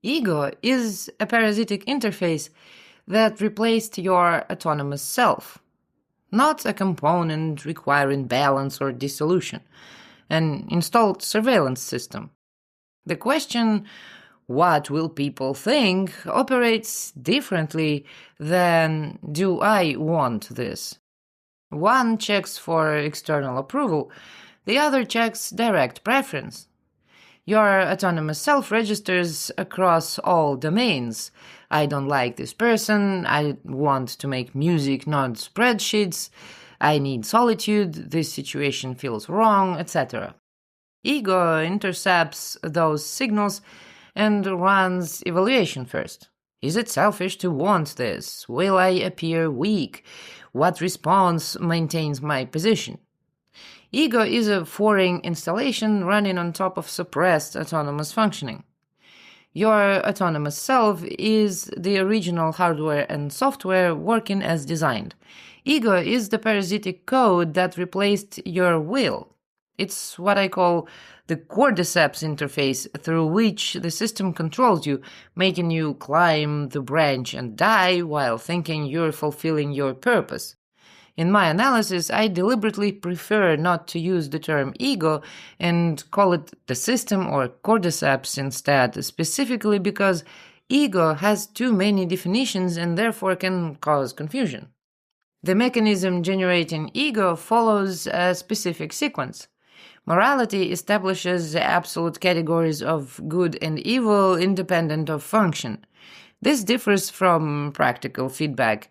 Ego is a parasitic interface that replaced your autonomous self, not a component requiring balance or dissolution, an installed surveillance system. The question, what will people think, operates differently than do I want this? One checks for external approval, the other checks direct preference. Your autonomous self registers across all domains. I don't like this person, I want to make music, not spreadsheets, I need solitude, this situation feels wrong, etc. Ego intercepts those signals and runs evaluation first. Is it selfish to want this? Will I appear weak? What response maintains my position? Ego is a foreign installation running on top of suppressed autonomous functioning. Your autonomous self is the original hardware and software working as designed. Ego is the parasitic code that replaced your will. It's what I call the cordyceps interface through which the system controls you, making you climb the branch and die while thinking you're fulfilling your purpose. In my analysis, I deliberately prefer not to use the term ego and call it the system or cordyceps instead, specifically because ego has too many definitions and therefore can cause confusion. The mechanism generating ego follows a specific sequence. Morality establishes absolute categories of good and evil independent of function. This differs from practical feedback.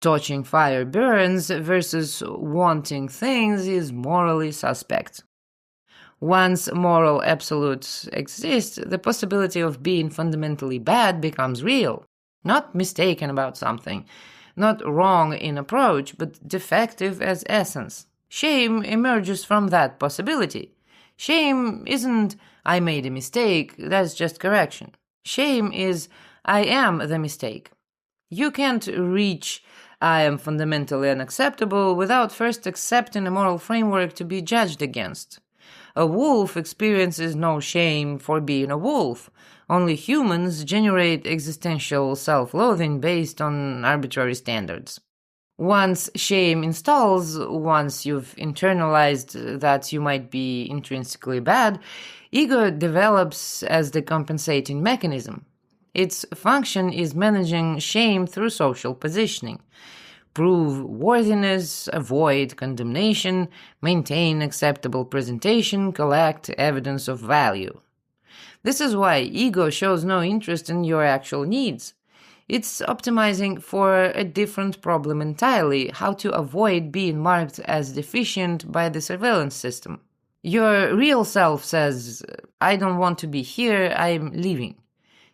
Touching fire burns versus wanting things is morally suspect. Once moral absolutes exist, the possibility of being fundamentally bad becomes real. Not mistaken about something, not wrong in approach, but defective as essence. Shame emerges from that possibility. Shame isn't, I made a mistake, that's just correction. Shame is, I am the mistake. You can't reach I am fundamentally unacceptable without first accepting a moral framework to be judged against. A wolf experiences no shame for being a wolf. Only humans generate existential self-loathing based on arbitrary standards. Once shame installs, once you've internalized that you might be intrinsically bad, ego develops as the compensating mechanism. Its function is managing shame through social positioning. Prove worthiness, avoid condemnation, maintain acceptable presentation, collect evidence of value. This is why ego shows no interest in your actual needs. It's optimizing for a different problem entirely, how to avoid being marked as deficient by the surveillance system. Your real self says, I don't want to be here, I'm leaving.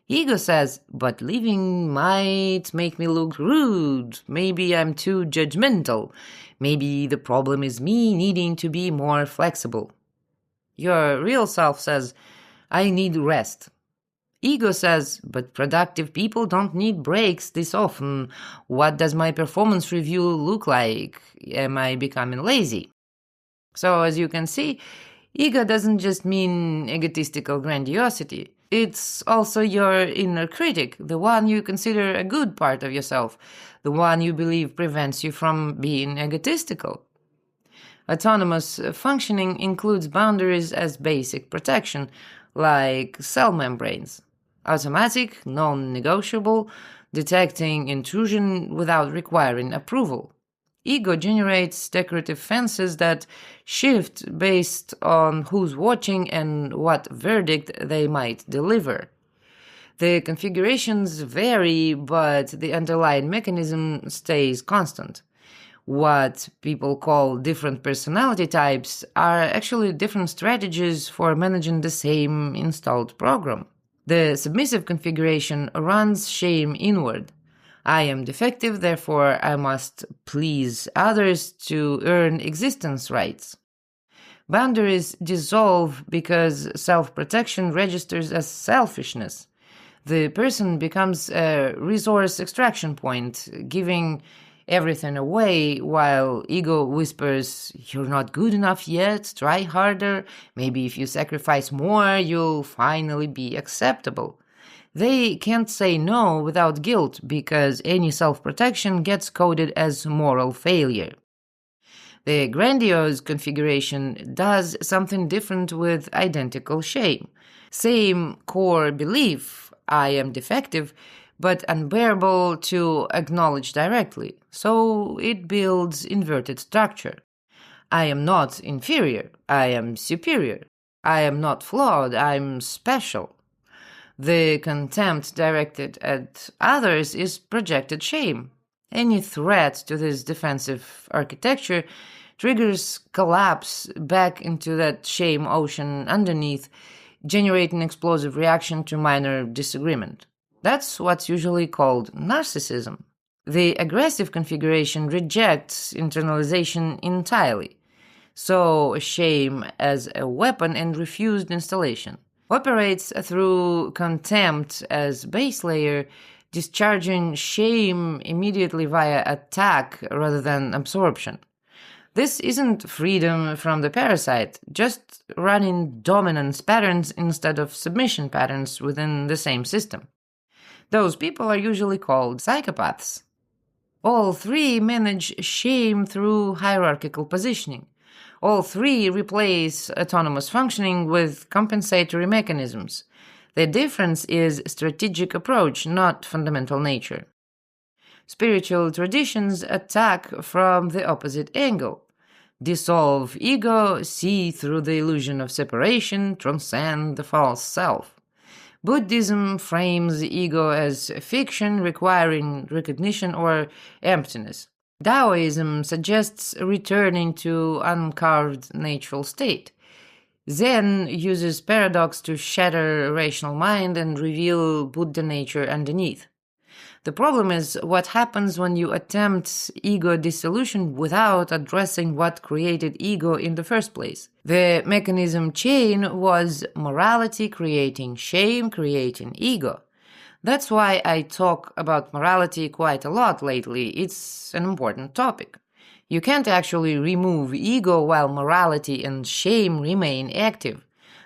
Ego says, but leaving might make me look rude. Maybe I'm too judgmental. Maybe the problem is me needing to be more flexible. Your real self says, I need rest. Ego says, but productive people don't need breaks this often. What does my performance review look like? Am I becoming lazy? So as you can see, ego doesn't just mean egotistical grandiosity. It's also your inner critic, the one you consider a good part of yourself, the one you believe prevents you from being egotistical. Autonomous functioning includes boundaries as basic protection, like cell membranes. Automatic, non-negotiable, detecting intrusion without requiring approval. Ego generates decorative fences that shift based on who's watching and what verdict they might deliver. The configurations vary, but the underlying mechanism stays constant. What people call different personality types are actually different strategies for managing the same installed program. The submissive configuration runs shame inward. I am defective, therefore I must please others to earn existence rights. Boundaries dissolve because self-protection registers as selfishness. The person becomes a resource extraction point, giving everything away while ego whispers, you're not good enough yet, try harder, maybe if you sacrifice more, you'll finally be acceptable. They can't say no without guilt because any self-protection gets coded as moral failure. The grandiose configuration does something different with identical shame. Same core belief, I am defective, but unbearable to acknowledge directly, so it builds inverted structure. I am not inferior, I am superior. I am not flawed, I'm special. The contempt directed at others is projected shame. Any threat to this defensive architecture triggers collapse back into that shame ocean underneath, generating explosive reaction to minor disagreement. That's what's usually called narcissism. The aggressive configuration rejects internalization entirely, so shame as a weapon and refused installation. Operates through contempt as base layer, discharging shame immediately via attack rather than absorption. This isn't freedom from the parasite, just running dominance patterns instead of submission patterns within the same system. Those people are usually called psychopaths. All three manage shame through hierarchical positioning. All three replace autonomous functioning with compensatory mechanisms. The difference is strategic approach, not fundamental nature. Spiritual traditions attack from the opposite angle. Dissolve ego, see through the illusion of separation, transcend the false self. Buddhism frames ego as fiction requiring recognition or emptiness. Taoism suggests returning to uncarved natural state. Zen uses paradox to shatter rational mind and reveal Buddha nature underneath. The problem is what happens when you attempt ego dissolution without addressing what created ego in the first place. The mechanism chain was morality creating shame, creating ego. That's why I talk about morality quite a lot lately. It's an important topic. You can't actually remove ego while morality and shame remain active.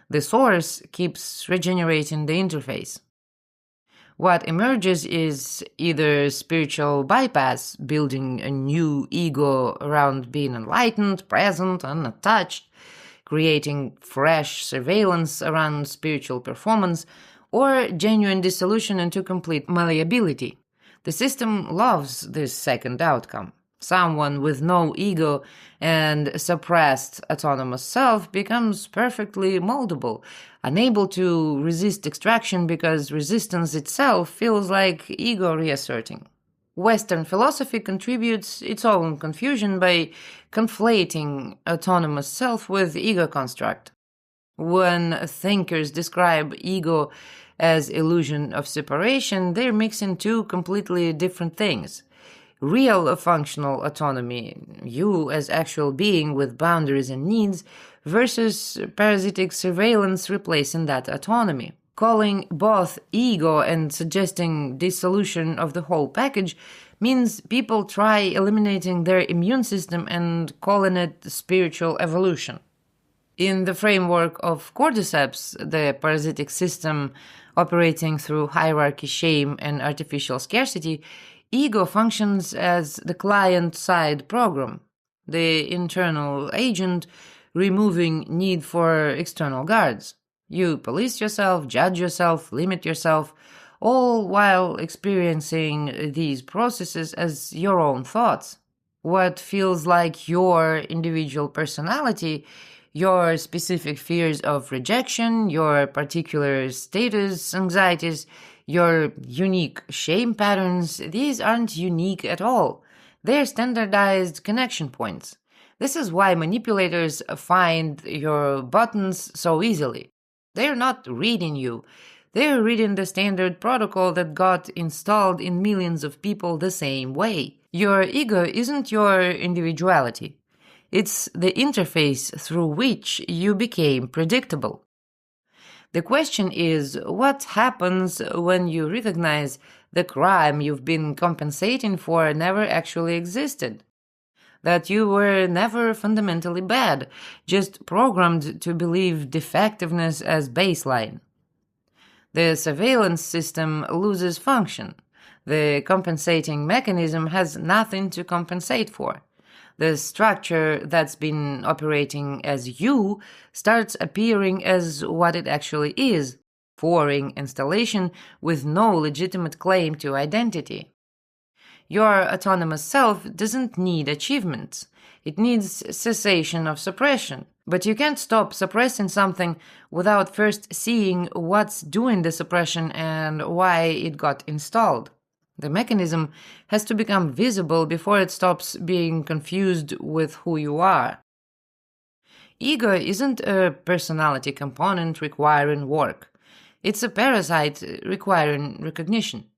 The source keeps regenerating the interface. What emerges is either spiritual bypass, building a new ego around being enlightened, present, unattached, creating fresh surveillance around spiritual performance, or genuine dissolution into complete malleability. The system loves this second outcome. Someone with no ego and suppressed autonomous self becomes perfectly moldable, unable to resist extraction because resistance itself feels like ego reasserting. Western philosophy contributes its own confusion by conflating autonomous self with ego construct. When thinkers describe ego as illusion of separation, they're mixing two completely different things. Real functional autonomy, you as actual being with boundaries and needs, versus parasitic surveillance replacing that autonomy. Calling both ego and suggesting dissolution of the whole package means people try eliminating their immune system and calling it spiritual evolution. In the framework of cordyceps, the parasitic system operating through hierarchy, shame, and artificial scarcity, ego functions as the client-side program, the internal agent removing need for external guards. You police yourself, judge yourself, limit yourself, all while experiencing these processes as your own thoughts. What feels like your individual personality, your specific fears of rejection, your particular status anxieties, your unique shame patterns, these aren't unique at all. They're standardized connection points. This is why manipulators find your buttons so easily. They're not reading you. They're reading the standard protocol that got installed in millions of people the same way. Your ego isn't your individuality. It's the interface through which you became predictable. The question is, what happens when you recognize the crime you've been compensating for never actually existed? That you were never fundamentally bad, just programmed to believe defectiveness as baseline. The surveillance system loses function. The compensating mechanism has nothing to compensate for. The structure that's been operating as you starts appearing as what it actually is, foreign installation with no legitimate claim to identity. Your autonomous self doesn't need achievements. It needs cessation of suppression. But you can't stop suppressing something without first seeing what's doing the suppression and why it got installed. The mechanism has to become visible before it stops being confused with who you are. Ego isn't a personality component requiring work. It's a parasite requiring recognition.